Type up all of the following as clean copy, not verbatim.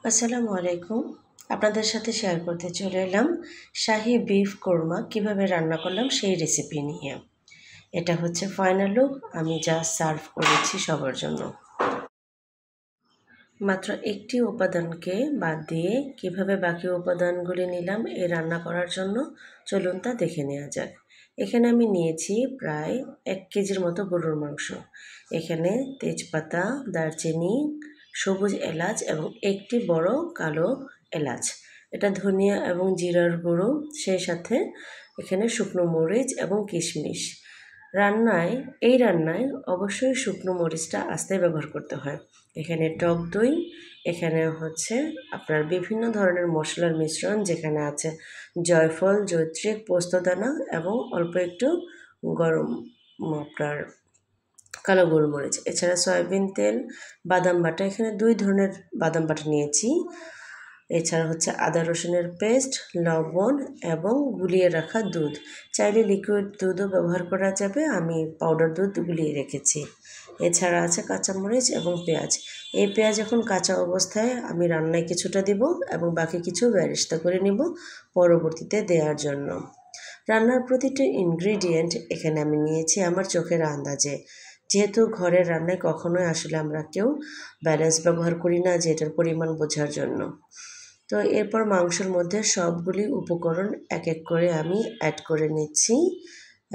আসসালামু আলাইকুম। আপনাদের সাথে শেয়ার করতে চলে এলাম শাহী বিফ কোরমা কিভাবে রান্না করলাম সেই রেসিপি নিয়ে। এটা হচ্ছে ফাইনাল লুক, আমি যা সার্ভ করেছি সবার জন্য। মাত্র একটি উপাদানকে বাদ দিয়ে কিভাবে বাকি উপাদানগুলি নিলাম এই রান্না করার জন্য, চলুন তা দেখে নেওয়া যাক। এখানে আমি নিয়েছি প্রায় 1 কেজির মতো গরুর মাংস। এখানে তেজপাতা, দারচিনি, সবুজ এলাচ এবং একটি বড় কালো এলাচ। এটা ধনিয়া এবং জিরার গুঁড়ো, সেই সাথে এখানে শুকনো মরিচ এবং কিশমিশ। এই রান্নায় অবশ্যই শুকনো মরিচটা আস্তে ব্যবহার করতে হয়। এখানে টক দই, এখানে হচ্ছে আপনার বিভিন্ন ধরনের মশলার মিশ্রণ, যেখানে আছে জয়ফল, জৈত্রী, পোস্তদানা এবং অল্প একটু গরম আপনার কালো গোলমরিচ। এছাড়া সয়াবিন তেল, বাদাম বাটা, এখানে 2 ধরনের বাদাম বাটা নিয়েছি। এছাড়া হচ্ছে আদা রসুনের পেস্ট, লবণ এবং গুলিয়ে রাখা দুধ। চাইলে লিকুইড দুধও ব্যবহার করা যাবে, আমি পাউডার দুধ গুলিয়ে রেখেছি। এছাড়া আছে কাঁচামরিচ এবং পেঁয়াজ। এই পেঁয়াজ এখন কাঁচা অবস্থায় আমি রান্নায় কিছুটা দিব এবং বাকি কিছু বেরেস্তা করে নিব পরবর্তীতে দেওয়ার জন্য। রান্নার প্রতিটি ইনগ্রিডিয়েন্ট এখানে আমি নিয়েছি আমার চোখের আন্দাজে। যেহেতু ঘরের রান্নায় কখনোই আসলে আমরা কেউ ব্যালেন্স ব্যবহার করি না, যে এটার পরিমাণ বোঝার জন্য। তো এরপর মাংসের মধ্যে সবগুলি উপকরণ এক এক করে আমি অ্যাড করে নিচ্ছি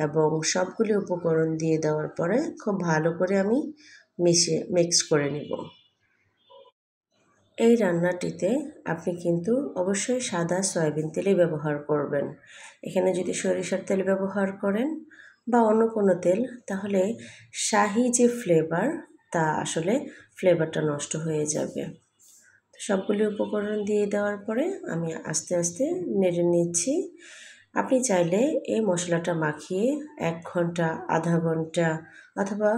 এবং সবগুলি উপকরণ দিয়ে দেওয়ার পরে খুব ভালো করে আমি মিক্স করে নিব। এই রান্নাটিতে আপনি কিন্তু অবশ্যই সাদা সয়াবিন তেলই ব্যবহার করবেন। এখানে যদি সরিষার তেল ব্যবহার করেন বা অন্য কোনো তেল, তাহলে শাহি যে ফ্লেভার, তা আসলে ফ্লেভারটা নষ্ট হয়ে যাবে। সবগুলি উপকরণ দিয়ে দেওয়ার পরে আমি আস্তে আস্তে নেড়ে নিচ্ছি। আপনি চাইলে এই মশলাটা মাখিয়ে 1 ঘন্টা, আধা ঘন্টা অথবা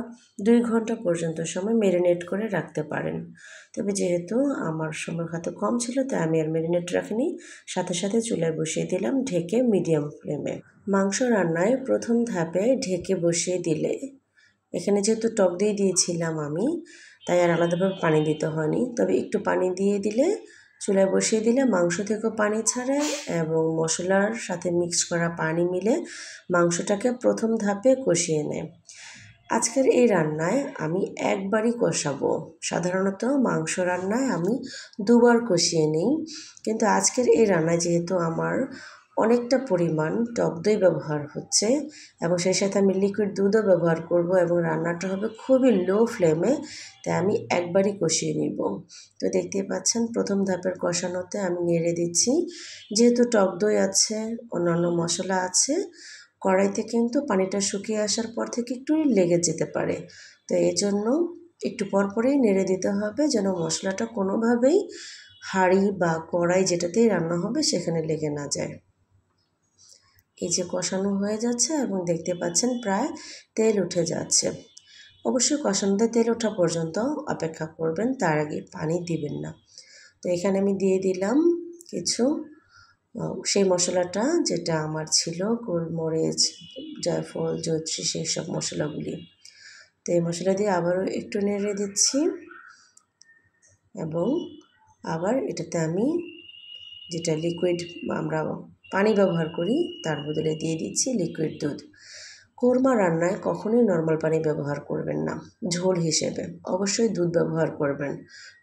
2 ঘন্টা পর্যন্ত সময় ম্যারিনেট করে রাখতে পারেন। তবে যেহেতু আমার সময় হাতে কম ছিল, তাই আমি আর ম্যারিনেট রাখিনি, সাথে সাথে চুলায় বসিয়ে দিলাম ঢেকে মিডিয়াম ফ্লেমে। মাংস রান্নায় প্রথম ধাপে ঢেকে বসিয়ে দিলে, এখানে যেহেতু টক দই দিয়েছিলাম আমি, তাই আর আলাদাভাবে পানি দিতে হয়নি। তবে একটু পানি দিয়ে দিলে, চুলায় বসিয়ে দিলে মাংস থেকেও পানি ছাড়ে এবং মশলার সাথে মিক্স করা পানি মিলে মাংসটাকে প্রথম ধাপে কষিয়ে নেয়। আজকের এই রান্নায় আমি একবারই কষাবো। সাধারণত মাংস রান্নায় আমি 2 বার কষিয়ে নিই, কিন্তু আজকের এই রান্নায় যেহেতু আমার অনেকটা পরিমাণ টক দই ব্যবহার হচ্ছে এবং সেই সাথে আমি লিকুইড দুধও ব্যবহার করব এবং রান্নাটা হবে খুবই লো ফ্লেমে, তাই আমি একবারই কষিয়ে নিব। তো দেখতেই পাচ্ছেন প্রথম ধাপের কষানোতে আমি নেড়ে দিচ্ছি। যেহেতু টক দই আছে, অন্যান্য মশলা আছে, কড়াইতে কিন্তু পানিটা শুকিয়ে আসার পর থেকে একটু লেগে যেতে পারে। তো এজন্য একটু পরপরই নেড়ে দিতে হবে, যেন মশলাটা কোনোভাবেই হাঁড়ি বা কড়াই যেটাতেই রান্না হবে সেখানে লেগে না যায়। এই যে কষানো হয়ে যাচ্ছে এবং দেখতে পাচ্ছেন প্রায় তেল উঠে যাচ্ছে। অবশ্যই কষানোতে তেল ওঠা পর্যন্ত অপেক্ষা করবেন, তার আগে পানি দিবেন না। তো এখানে আমি দিয়ে দিলাম কিছু সেই মশলাটা যেটা আমার ছিল, গোলমরিচ, জয়ফল, জয়িত্রী, সেই সব মশলাগুলি। তো এই মশলা দিয়ে আবারও একটু নেড়ে দিচ্ছি এবং আবার এটাতে আমি যেটা লিকুইড আমরা পানি ব্যবহার করি, তার বদলে দিয়ে দিচ্ছি লিকুইড দুধ। কোরমা রান্নায় কখনোই নর্মাল পানি ব্যবহার করবেন না ঝোল হিসেবে, অবশ্যই দুধ ব্যবহার করবেন,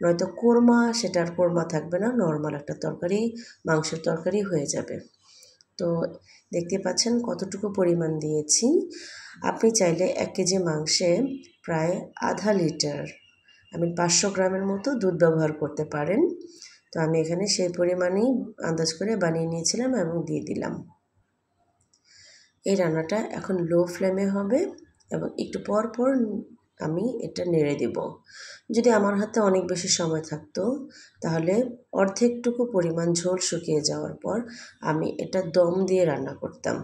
নয়তো কোরমা সেটা আর কোরমা থাকবে না, নর্মাল একটা তরকারি, মাংসের তরকারি হয়ে যাবে। তো দেখতে পাচ্ছেন কতটুকু পরিমাণ দিয়েছি। আপনি চাইলে 1 কেজি মাংসে প্রায় আধা লিটার, আমি 500 গ্রামের মতো দুধ ব্যবহার করতে পারেন। তো আমি এখানে সেই পরিমাণেই আন্দাজ করে বানিয়ে নিয়েছিলাম এবং দিয়ে দিলাম। এই রান্নাটা এখন লো ফ্লেমে হবে এবং একটু পর পর আমি এটা নেড়ে দেব। যদি আমার হাতে অনেক বেশি সময় থাকতো, তাহলে অর্ধেকটুকু পরিমাণ ঝোল শুকিয়ে যাওয়ার পর আমি এটা দম দিয়ে রান্না করতাম,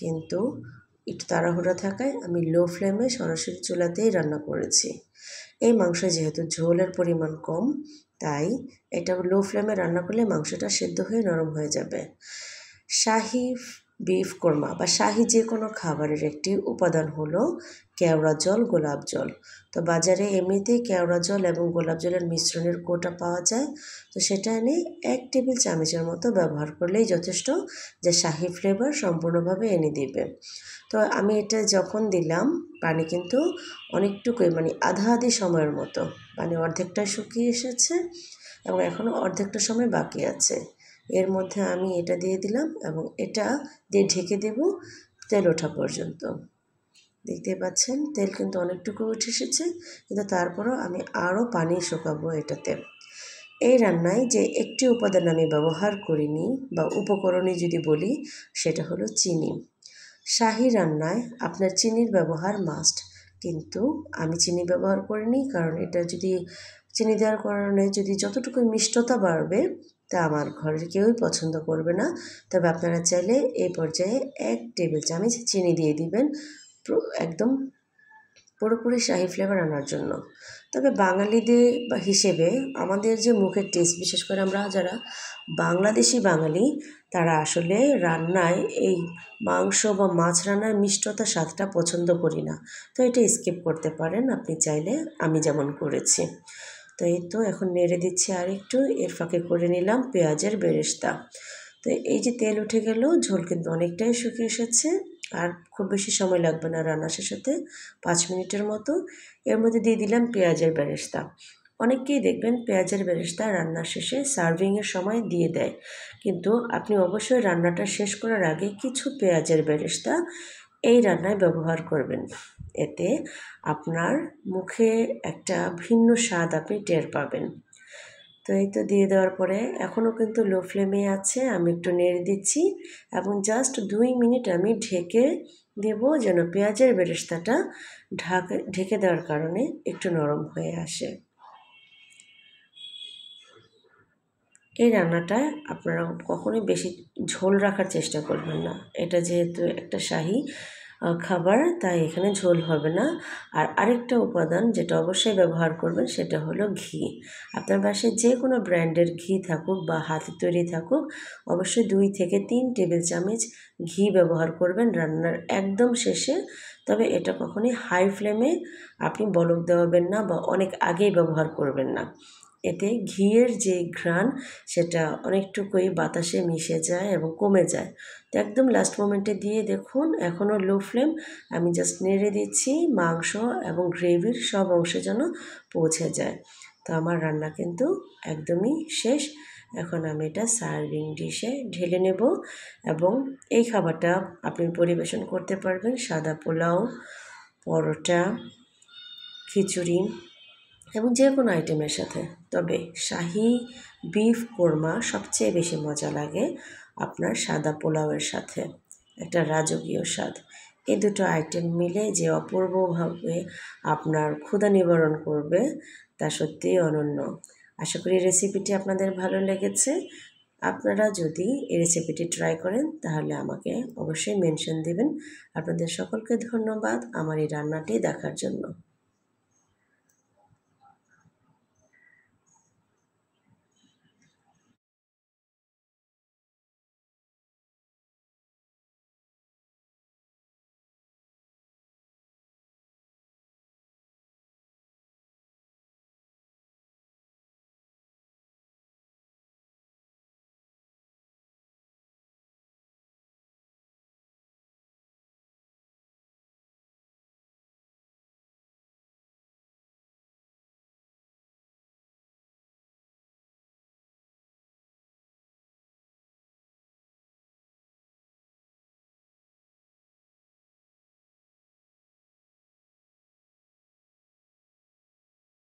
কিন্তু একটু তাড়াহুড়ো থাকায় আমি লো ফ্লেমে সরাসরি চুলাতেই রান্না করেছি। এই মাংস যেহেতু ঝোলের পরিমাণ কম, তাই এটা লো ফ্লেমে রান্না করলে মাংসটা সেদ্ধ হয়ে নরম হয়ে যাবে। শাহি বিফ কোরমা বা শাহি যে কোনো খাবারের একটি উপাদান হলো কেওড়া জল, গোলাপ জল। তো বাজারে এমনিতেই কেওড়া জল এবং গোলাপ জলের মিশ্রণের কোটা পাওয়া যায়। তো সেটা এনে 1 টেবিল চামচের মতো ব্যবহার করলেই যথেষ্ট, যে শাহি ফ্লেভার সম্পূর্ণভাবে এনে দিবে। তো আমি এটা যখন দিলাম, পানি কিন্তু অনেকটুকুই, মানে আধা আধি সময়ের মতো, পানি অর্ধেকটা শুকিয়ে এসেছে এবং এখনও অর্ধেকটা সময় বাকি আছে। এর মধ্যে আমি এটা দিয়ে দিলাম এবং এটা দিয়ে ঢেকে দেব তেল ওঠা পর্যন্ত। দেখতে পাচ্ছেন তেল কিন্তু অনেকটুকু উঠে এসেছে, কিন্তু তারপরও আমি আরও পানি শুকাবো এটাতে। এই রান্নায় যে একটি উপাদান আমি ব্যবহার করিনি বা উপকরণই যদি বলি, সেটা হলো চিনি। শাহি রান্নায় আপনার চিনির ব্যবহার মাস্ট, কিন্তু আমি চিনি ব্যবহার করিনি, কারণ এটা যদি চিনি দেওয়ার কারণে যদি যতটুকু মিষ্টতা বাড়বে তা আমার ঘরের কেউই পছন্দ করবে না। তবে আপনারা চাইলে এই পর্যায়ে 1 টেবিল চামচ চিনি দিয়ে দিবেন একদম পুরোপুরি শাহি ফ্লেভার আনার জন্য। তবে বাঙালিদের হিসেবে আমাদের যে মুখের টেস্ট, বিশেষ করে আমরা যারা বাংলাদেশি বাঙালি, তারা আসলে রান্নায় এই মাংস বা মাছ রান্নার মিষ্টতা স্বাদটা পছন্দ করি না। তো এটা স্কিপ করতে পারেন আপনি চাইলে, আমি যেমন করেছি। তো এই তো এখন নেড়ে দিচ্ছি আর একটু, এর ফাঁকে করে নিলাম পেঁয়াজের বেরেস্তা। তো এই যে তেল উঠে গেল, ঝোল কিন্তু অনেকটাই শুকিয়ে এসেছে, আর খুব বেশি সময় লাগবে না রান্না শেষ হতে, 5 মিনিটের মতো। এর মধ্যে দিয়ে দিলাম পেঁয়াজের বেরেস্তা। অনেকেই দেখবেন পেঁয়াজের বেরেস্তা রান্নার শেষে সার্ভিংয়ের সময় দিয়ে দেয়, কিন্তু আপনি অবশ্যই রান্নাটা শেষ করার আগে কিছু পেঁয়াজের বেরেস্তা এই রান্নায় ব্যবহার করবেন। এতে আপনার মুখে একটা ভিন্ন স্বাদ আপনি টের পাবেন। তো এই তো দিয়ে দেওয়ার পরে এখনও কিন্তু লো ফ্লেমে আছে, আমি একটু নেড়ে দিচ্ছি এবং জাস্ট 2 মিনিট আমি ঢেকে দেব, যেন পেঁয়াজের বেরেস্তাটা ঢেকে দেওয়ার কারণে একটু নরম হয়ে আসে। এই রান্নাটা আপনারা কখনোই বেশি ঝোল রাখার চেষ্টা করবেন না। এটা যেহেতু একটা শাহি খাবার, তাই এখানে ঝোল হবে না। আর আরেকটা উপাদান যেটা অবশ্যই ব্যবহার করবেন সেটা হলো ঘি। আপনার বাসায় যে কোনো ব্র্যান্ডের ঘি থাকুক বা হাতে তৈরি থাকুক, অবশ্যই 2 থেকে 3 টেবিল চামচ ঘি ব্যবহার করবেন রান্নার একদম শেষে। তবে এটা কখনোই হাই ফ্লেমে আপনি বলক দেওয়াবেন না বা অনেক আগেই ব্যবহার করবেন না। এতে ঘিয়ের যে ঘ্রাণ সেটা অনেকটুকুই বাতাসে মিশে যায় এবং কমে যায়। তো একদম লাস্ট মোমেন্টে দিয়ে দেখুন, এখনও লো ফ্লেম, আমি জাস্ট নেড়ে দিচ্ছি মাংস এবং গ্রেভির সব অংশে যেন পৌঁছে যায়। তো আমার রান্না কিন্তু একদমই শেষ। এখন আমি এটা সার্ভিং ডিশে ঢেলে নেব এবং এই খাবারটা আপনি পরিবেশন করতে পারবেন সাদা পোলাও, পরোটা, খিচুড়ি এবং যে কোনো আইটেমের সাথে। তবে শাহি বিফ কোরমা সবচেয়ে বেশি মজা লাগে আপনার সাদা পোলাওয়ের সাথে, একটা রাজকীয় স্বাদ। এই দুটো আইটেম মিলে যে অপূর্বভাবে আপনার ক্ষুধা নিবারণ করবে, তা সত্যিই অনন্য। আশা করি রেসিপিটি আপনাদের ভালো লেগেছে। আপনারা যদি এই রেসিপিটি ট্রাই করেন তাহলে আমাকে অবশ্যই মেনশন দিবেন। আপনাদের সকলকে ধন্যবাদ আমার এই রান্নাটি দেখার জন্য।